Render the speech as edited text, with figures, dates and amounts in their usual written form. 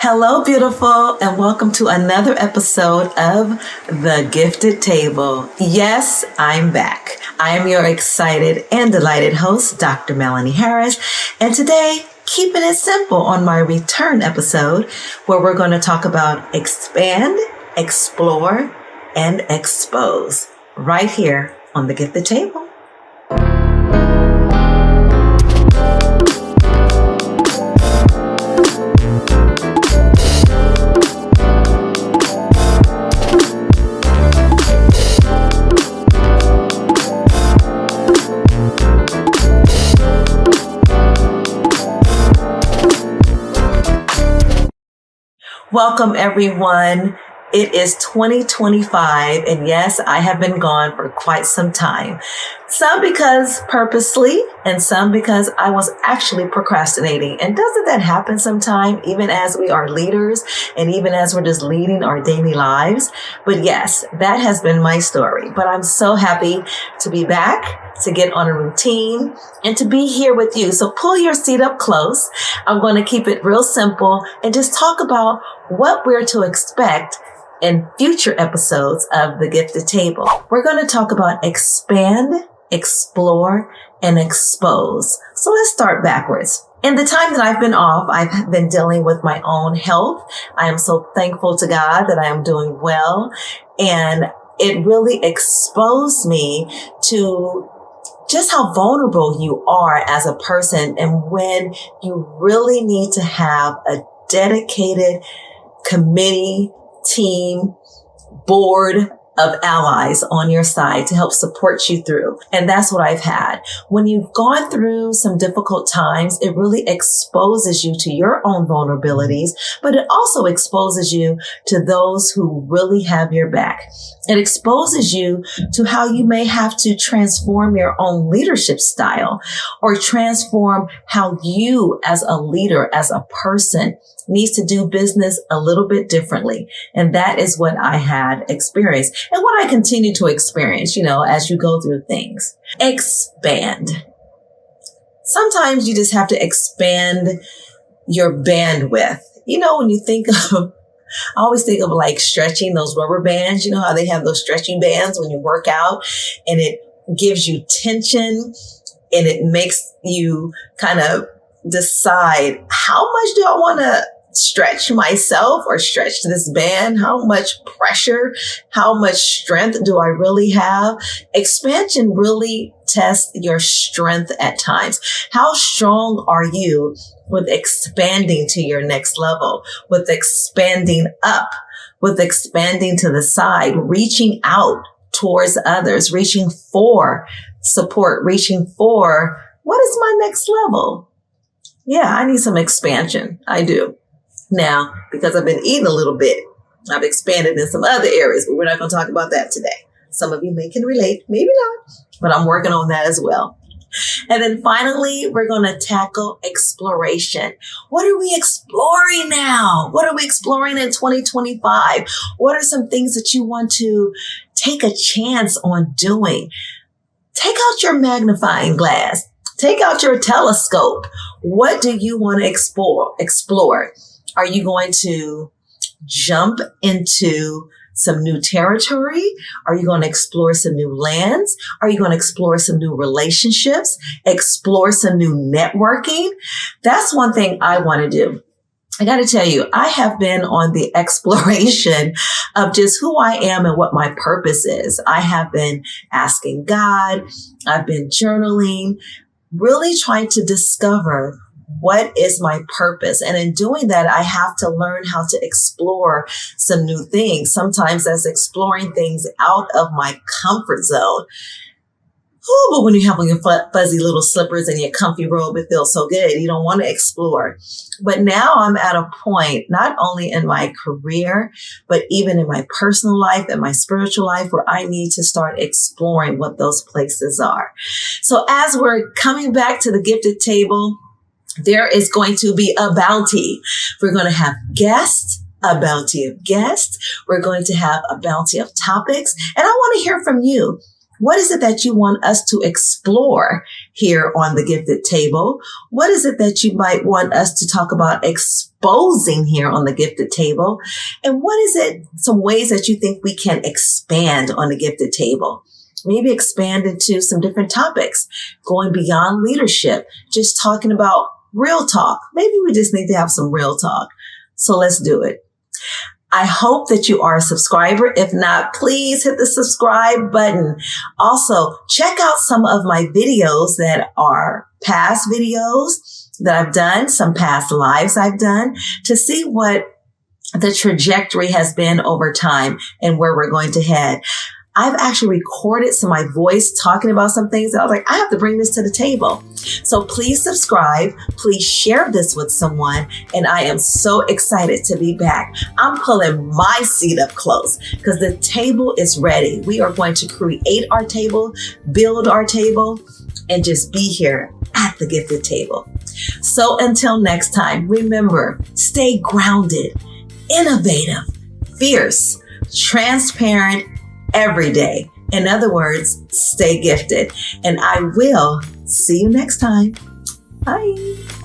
Hello, beautiful, and welcome to another episode of The Gifted Table. Yes, I'm back. I am your excited and delighted host, Dr. Melanie Harris, and today, keeping it simple on my return episode, where we're going to talk about expand, explore, and expose, right here on The Gifted Table. Welcome, everyone. It is 2025, and yes, I have been gone for quite some time. Some because purposely, and some because I was actually procrastinating. And doesn't that happen sometime, even as we are leaders, and even as we're just leading our daily lives? But yes, that has been my story. But I'm so happy to be back, to get on a routine, and to be here with you. So pull your seat up close. I'm going to keep it real simple and just talk about what we're to expect in future episodes of The Gifted Table. We're going to talk about expand, explore, and expose. So let's start backwards. In the time that I've been off, I've been dealing with my own health. I am so thankful to God that I am doing well. And it really exposed me to just how vulnerable you are as a person, and when you really need to have a dedicated committee, team, board of allies on your side to help support you through. And that's what I've had. When you've gone through some difficult times, it really exposes you to your own vulnerabilities, but it also exposes you to those who really have your back. It exposes you to how you may have to transform your own leadership style, or transform how you as a leader, as a person, needs to do business a little bit differently. And that is what I had experienced, and what I continue to experience, as you go through things. Expand. Sometimes you just have to expand your bandwidth. When you think of, I always think of like stretching those rubber bands. You know how they have those stretching bands when you work out, and it gives you tension, and it makes you kind of decide, how much do I want to stretch myself or stretch this band? How much pressure, how much strength do I really have? Expansion really tests your strength at times. How strong are you with expanding to your next level, with expanding up, with expanding to the side, reaching out towards others, reaching for support, reaching for, what is my next level? Yeah, I need some expansion. I do. Now, because I've been eating a little bit, I've expanded in some other areas, but we're not going to talk about that today. Some of you can relate, maybe not, but I'm working on that as well. And then finally, we're going to tackle exploration. What are we exploring now? What are we exploring in 2025? What are some things that you want to take a chance on doing? Take out your magnifying glass. Take out your telescope. What do you want to explore? Are you going to jump into some new territory? Are you going to explore some new lands? Are you going to explore some new relationships? Explore some new networking? That's one thing I want to do. I got to tell you, I have been on the exploration of just who I am and what my purpose is. I have been asking God. I've been journaling, really trying to discover what is my purpose. And in doing that, I have to learn how to explore some new things. Sometimes that's exploring things out of my comfort zone. Oh, but when you have on your fuzzy little slippers and your comfy robe, it feels so good. You don't want to explore. But now I'm at a point, not only in my career, but even in my personal life and my spiritual life, where I need to start exploring what those places are. So as we're coming back to the Gifted Table, there is going to be a bounty. We're going to have guests, a bounty of guests. We're going to have a bounty of topics. And I want to hear from you. What is it that you want us to explore here on the Gifted Table? What is it that you might want us to talk about exposing here on the Gifted Table? And what is it, some ways that you think we can expand on the Gifted Table? Maybe expand into some different topics, going beyond leadership, just talking about real talk. Maybe we just need to have some real talk. So let's do it. I hope that you are a subscriber. If not, please hit the subscribe button. Also, check out some of my videos that are past videos that I've done, some past lives I've done, to see what the trajectory has been over time and where we're going to head. I've actually recorded some of my voice talking about some things that I was like, I have to bring this to the table. So please subscribe. Please share this with someone. And I am so excited to be back. I'm pulling my seat up close because the table is ready. We are going to create our table, build our table, and just be here at the Gifted Table. So until next time, remember, stay grounded, innovative, fierce, transparent, every day. In other words, stay gifted. And I will see you next time. Bye.